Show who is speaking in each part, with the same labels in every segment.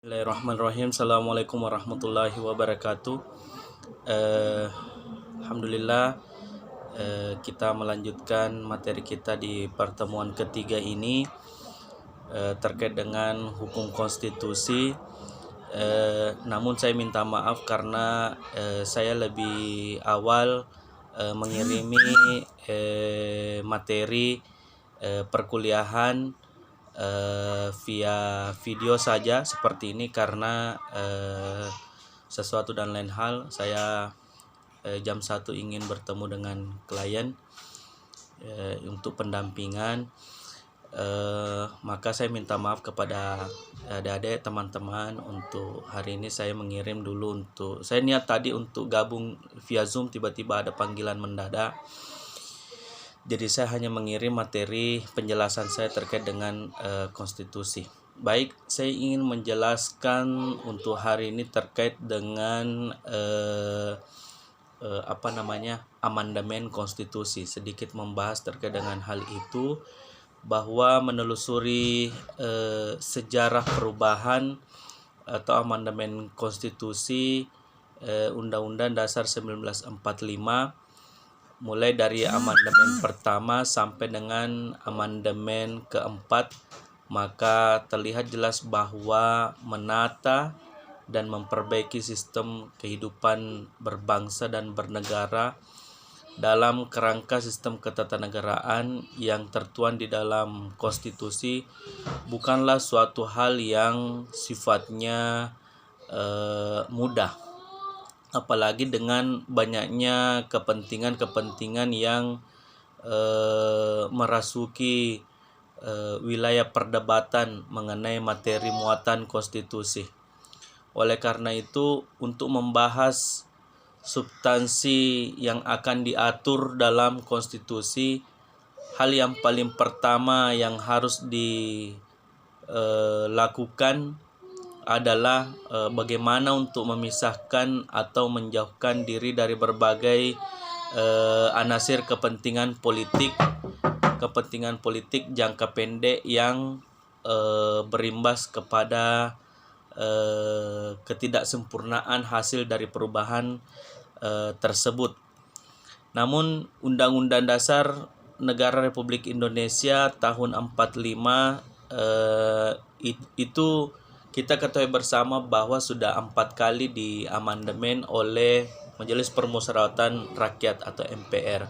Speaker 1: Bismillahirrahmanirrahim. Assalamualaikum warahmatullahi wabarakatuh. Alhamdulillah, kita melanjutkan materi kita di pertemuan ketiga ini terkait dengan hukum konstitusi. Namun saya minta maaf karena saya lebih awal mengirimi materi perkuliahan via video saja seperti ini karena sesuatu dan lain hal saya jam 1 ingin bertemu dengan klien untuk pendampingan, maka saya minta maaf kepada adik-adik teman-teman. Untuk hari ini saya mengirim dulu, saya niat tadi untuk gabung via Zoom, tiba-tiba ada panggilan mendadak. Jadi saya hanya mengirim materi penjelasan saya terkait dengan konstitusi. Baik, saya ingin menjelaskan untuk hari ini terkait dengan amandemen konstitusi. Sedikit membahas terkait dengan hal itu, bahwa menelusuri sejarah perubahan atau amandemen konstitusi Undang-Undang Dasar 1945, mulai dari amandemen pertama sampai dengan amandemen keempat, maka terlihat jelas bahwa menata dan memperbaiki sistem kehidupan berbangsa dan bernegara dalam kerangka sistem ketatanegaraan yang tertuang di dalam konstitusi bukanlah suatu hal yang sifatnya mudah. Apalagi dengan banyaknya kepentingan-kepentingan yang merasuki wilayah perdebatan mengenai materi muatan konstitusi. Oleh karena itu, untuk membahas substansi yang akan diatur dalam konstitusi, hal yang paling pertama yang harus dilakukan adalah bagaimana untuk memisahkan atau menjauhkan diri dari berbagai anasir kepentingan politik jangka pendek yang berimbas kepada ketidaksempurnaan hasil dari perubahan tersebut. Namun Undang-Undang Dasar Negara Republik Indonesia tahun 45 itu kita ketahui bersama bahwa sudah 4 kali diamandemen oleh Majelis Permusyawaratan Rakyat atau MPR.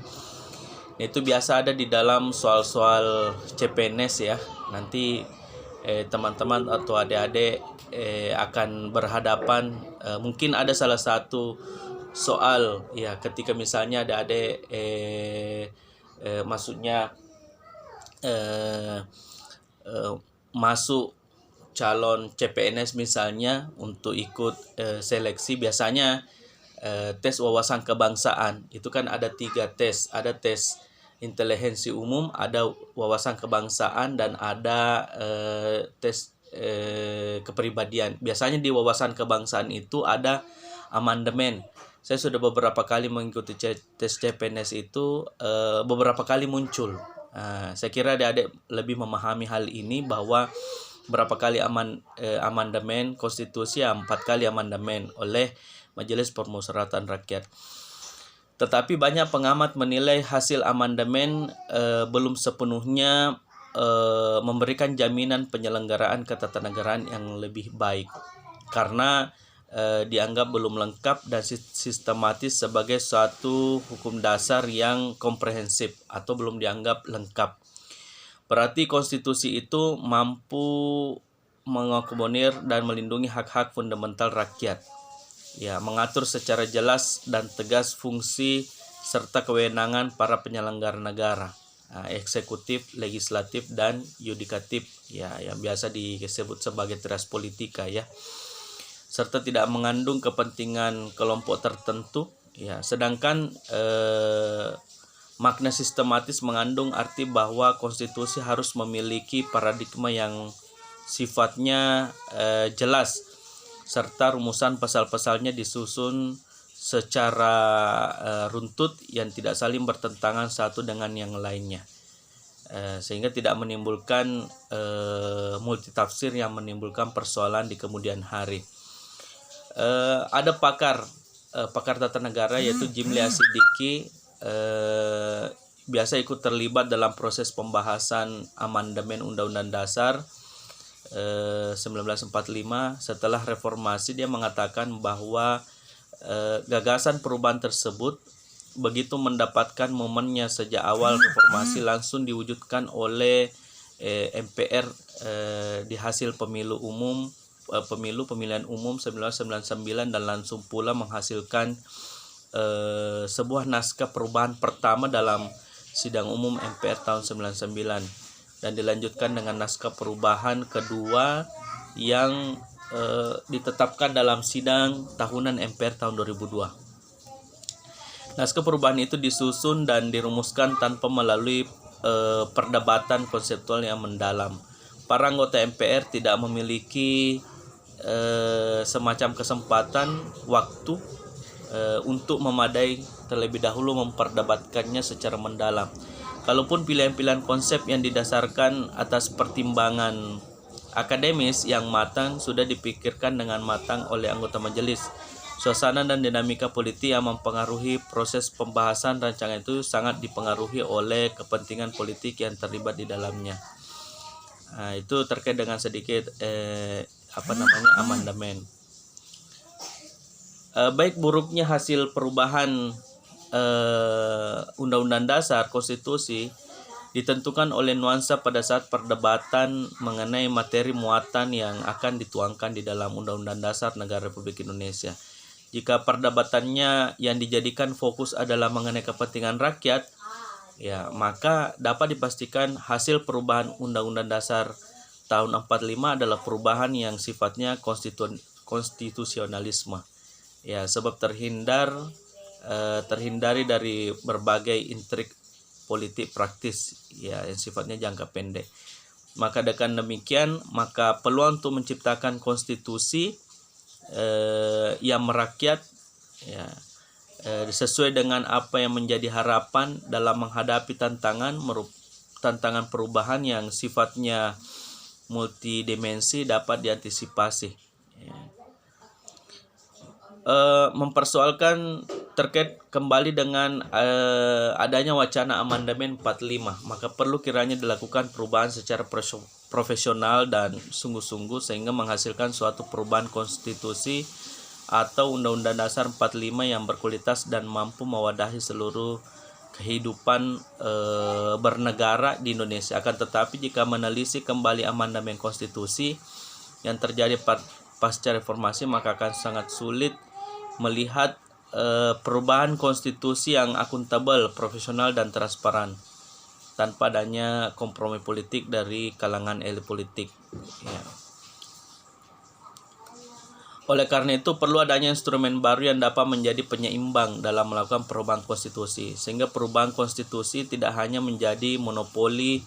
Speaker 1: Itu biasa ada di dalam soal-soal CPNS ya. Nanti teman-teman atau adik-adik akan berhadapan, mungkin ada salah satu soal ya, ketika misalnya adik-adik masuk calon CPNS misalnya untuk ikut seleksi, biasanya tes wawasan kebangsaan itu kan ada 3 tes. Ada tes intelijensi umum, ada wawasan kebangsaan, dan ada tes kepribadian. Biasanya di wawasan kebangsaan itu ada amandemen. Saya sudah beberapa kali mengikuti tes CPNS itu, beberapa kali muncul. Saya kira adik-adik lebih memahami hal ini, bahwa berapa kali amandemen konstitusi, 4 kali amandemen oleh Majelis Permusyawaratan Rakyat. Tetapi banyak pengamat menilai hasil amandemen belum sepenuhnya memberikan jaminan penyelenggaraan ketatanegaraan yang lebih baik, karena dianggap belum lengkap dan sistematis sebagai suatu hukum dasar yang komprehensif, atau belum dianggap lengkap. Berarti konstitusi itu mampu mengakomodir dan melindungi hak-hak fundamental rakyat. Ya, mengatur secara jelas dan tegas fungsi serta kewenangan para penyelenggara negara, eksekutif, legislatif, dan yudikatif, ya, yang biasa disebut sebagai trias politika ya. Serta tidak mengandung kepentingan kelompok tertentu, ya. Sedangkan makna sistematis mengandung arti bahwa konstitusi harus memiliki paradigma yang sifatnya jelas, serta rumusan pasal-pasalnya disusun secara runtut yang tidak saling bertentangan satu dengan yang lainnya. sehingga tidak menimbulkan multitafsir yang menimbulkan persoalan di kemudian hari. Ada pakar tata negara yaitu Jimli Asidiki, biasa ikut terlibat dalam proses pembahasan amandemen Undang-Undang Dasar 1945 setelah reformasi. Dia mengatakan bahwa gagasan perubahan tersebut begitu mendapatkan momennya sejak awal reformasi langsung diwujudkan oleh MPR di hasil pemilihan umum 1999 dan langsung pula menghasilkan sebuah naskah perubahan pertama dalam sidang umum MPR tahun 99 dan dilanjutkan dengan naskah perubahan kedua yang ditetapkan dalam sidang tahunan MPR tahun 2002. Naskah perubahan itu disusun dan dirumuskan tanpa melalui perdebatan konseptual yang mendalam. Para anggota MPR tidak memiliki semacam kesempatan waktu untuk memadai terlebih dahulu memperdebatkannya secara mendalam. Kalaupun pilihan-pilihan konsep yang didasarkan atas pertimbangan akademis yang matang sudah dipikirkan dengan matang oleh anggota majelis, suasana dan dinamika politik yang mempengaruhi proses pembahasan rancangan itu sangat dipengaruhi oleh kepentingan politik yang terlibat di dalamnya. Nah, itu terkait dengan sedikit amandemen. Baik buruknya hasil perubahan Undang-Undang Dasar Konstitusi ditentukan oleh nuansa pada saat perdebatan mengenai materi muatan yang akan dituangkan di dalam Undang-Undang Dasar Negara Republik Indonesia. Jika perdebatannya yang dijadikan fokus adalah mengenai kepentingan rakyat, ya maka dapat dipastikan hasil perubahan Undang-Undang Dasar tahun 45 adalah perubahan yang sifatnya konstitusionalisme. Ya, sebab terhindari dari berbagai intrik politik praktis ya yang sifatnya jangka pendek. Maka dengan demikian, maka peluang untuk menciptakan konstitusi yang merakyat ya sesuai dengan apa yang menjadi harapan dalam menghadapi tantangan perubahan yang sifatnya multidimensi dapat diantisipasi ya. Mempersoalkan terkait kembali dengan adanya wacana amandemen 45, maka perlu kiranya dilakukan perubahan secara profesional dan sungguh-sungguh sehingga menghasilkan suatu perubahan konstitusi atau Undang-Undang Dasar 45 yang berkualitas dan mampu mewadahi seluruh kehidupan bernegara di Indonesia. Akan tetapi jika menelisik kembali amandemen konstitusi yang terjadi pasca reformasi, maka akan sangat sulit melihat perubahan konstitusi yang akuntabel, profesional dan transparan tanpa adanya kompromi politik dari kalangan elit politik ya. Oleh karena itu perlu adanya instrumen baru yang dapat menjadi penyeimbang dalam melakukan perubahan konstitusi, sehingga perubahan konstitusi tidak hanya menjadi monopoli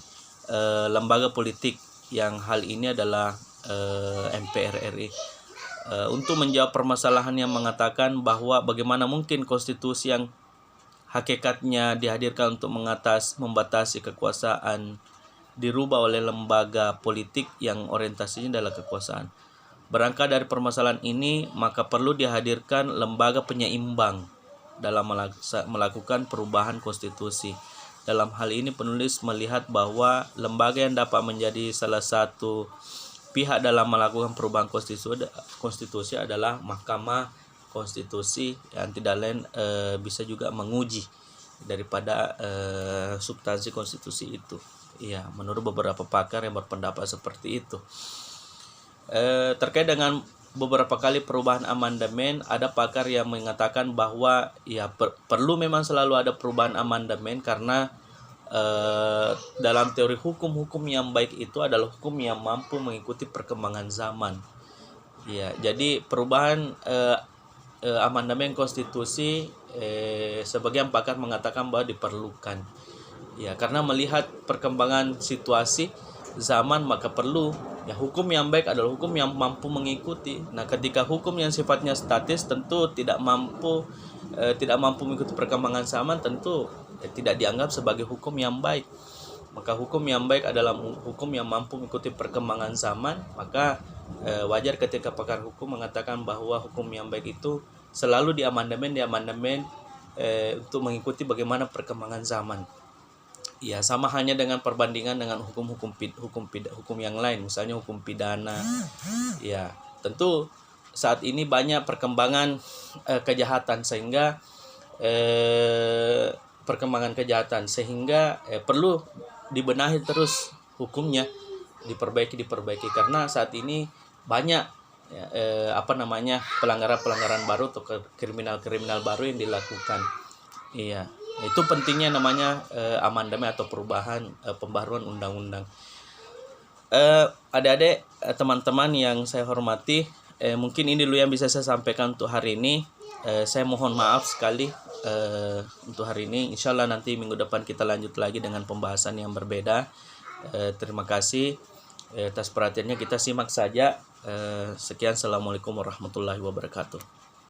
Speaker 1: lembaga politik yang hal ini adalah MPR RI. Untuk menjawab permasalahan yang mengatakan bahwa bagaimana mungkin konstitusi yang hakikatnya dihadirkan untuk membatasi kekuasaan dirubah oleh lembaga politik yang orientasinya adalah kekuasaan. Berangkat dari permasalahan ini, maka perlu dihadirkan lembaga penyeimbang dalam melakukan perubahan konstitusi. Dalam hal ini penulis melihat bahwa lembaga yang dapat menjadi salah satu pihak dalam melakukan perubahan konstitusi adalah Mahkamah Konstitusi yang tidak lain bisa juga menguji daripada substansi konstitusi itu. Ya, menurut beberapa pakar yang berpendapat seperti itu. Terkait dengan beberapa kali perubahan amandemen, ada pakar yang mengatakan bahwa ya perlu memang selalu ada perubahan amandemen karena dalam teori hukum yang baik itu adalah hukum yang mampu mengikuti perkembangan zaman. Ya, jadi perubahan amandemen konstitusi sebagian pakar mengatakan bahwa diperlukan. Ya, karena melihat perkembangan situasi zaman maka perlu ya hukum yang baik adalah hukum yang mampu mengikuti. Nah, ketika hukum yang sifatnya statis tentu tidak mampu mengikuti perkembangan zaman, tentu tidak dianggap sebagai hukum yang baik. Maka hukum yang baik adalah hukum yang mampu mengikuti perkembangan zaman. Maka wajar ketika pakar hukum mengatakan bahwa hukum yang baik itu selalu diamandemen untuk mengikuti bagaimana perkembangan zaman. Ya, sama hanya dengan perbandingan dengan hukum yang lain, misalnya hukum pidana. Ya, tentu saat ini banyak perkembangan kejahatan sehingga perlu dibenahi terus hukumnya, diperbaiki karena saat ini banyak pelanggaran baru atau kriminal baru yang dilakukan. Iya, itu pentingnya namanya amandemen atau pembaruan undang-undang. Adik-adik, teman-teman yang saya hormati, mungkin ini dulu yang bisa saya sampaikan untuk hari ini. Saya mohon maaf sekali untuk hari ini. Insya Allah nanti minggu depan kita lanjut lagi dengan pembahasan yang berbeda. Terima kasih atas perhatiannya. Kita simak saja. Sekian, assalamualaikum warahmatullahi wabarakatuh.